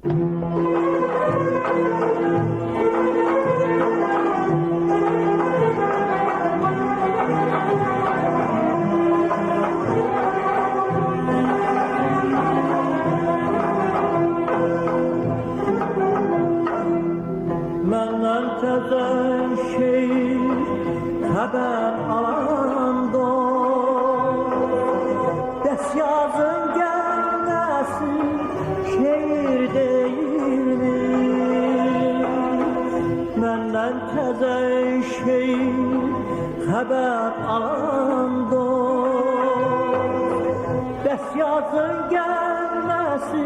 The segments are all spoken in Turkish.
Menden teze şehir haber alan dost, des yazın gelmesi şehir değil mi? Menden teze şehir haber alan dost, des yazın gelmesi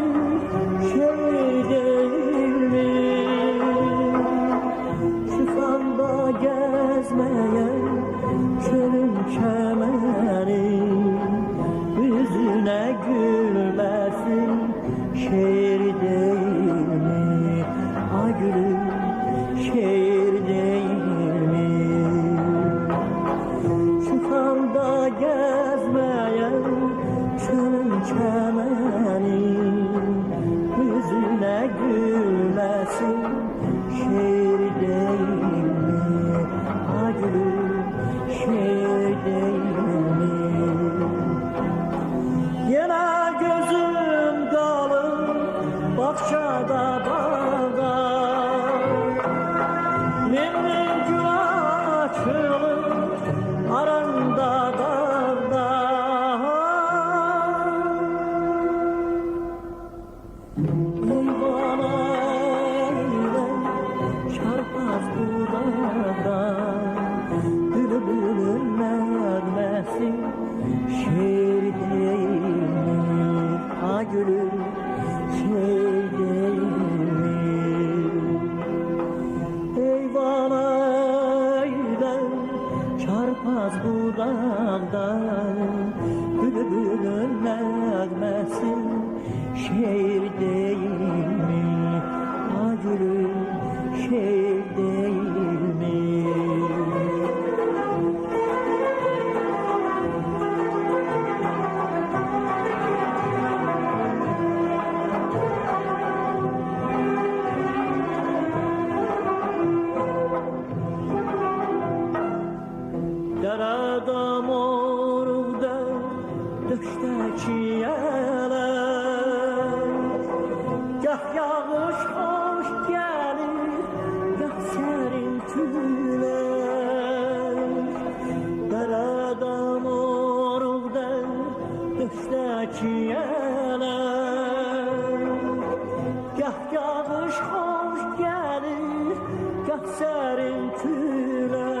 şehir değil mi? Gezmeye çölün kemeri, yüzüne gülmesin şehir değil mi? Ay gülüm şehir değil mi? Çıkam da gezmeye çölün kemeri, yüzüne gülmesin şehir değil mi? Şehir değil mi? Yine gözüm kalır bahçede bağda, min gül açılır aranda dağda. Eyvana eylem çarpmaz dudağda, bülbülün nağmesi şehir değil mi? Ha gülüm şehir değil mi? Eyvan aydan çarpmaz budağda, bülbülün nağmesi şehir değil mi? Ha gülüm şehir değil mi? Derede morda döşteki yeler, gah yağış hoş gelir, gah serin tüler. Derede morda döşteki yeler, gah yağış hoş gelir, gah serin tüler.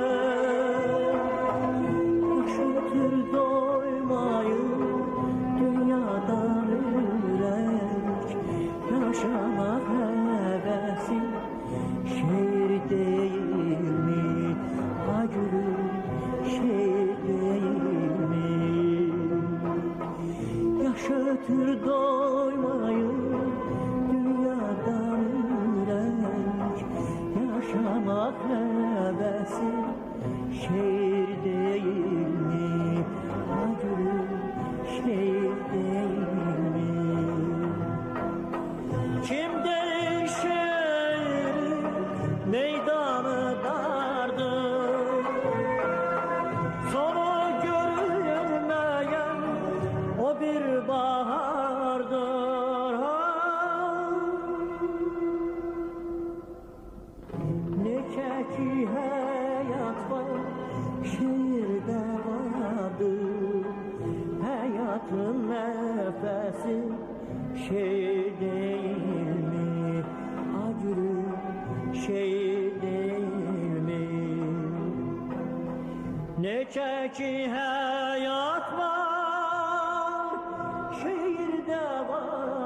Doymayın dünyadan yürek, yaşamak hevesi şehir değil mi? Ha gülüm şehir değil mi? Yaşatır doymayın dünyadan yürek, yaşamak hevesi şehir değil mi? Ha gülüm şehir değil mi? Kim değil şehrin meydanı dardır, sonu görülmeyen o bir bahardır. Ne ki hayat var şehirde vardır, hayatın nefesi şehir değil mi? Ha gülüm şehir değil mi? Ne ki hayat var şehirde var.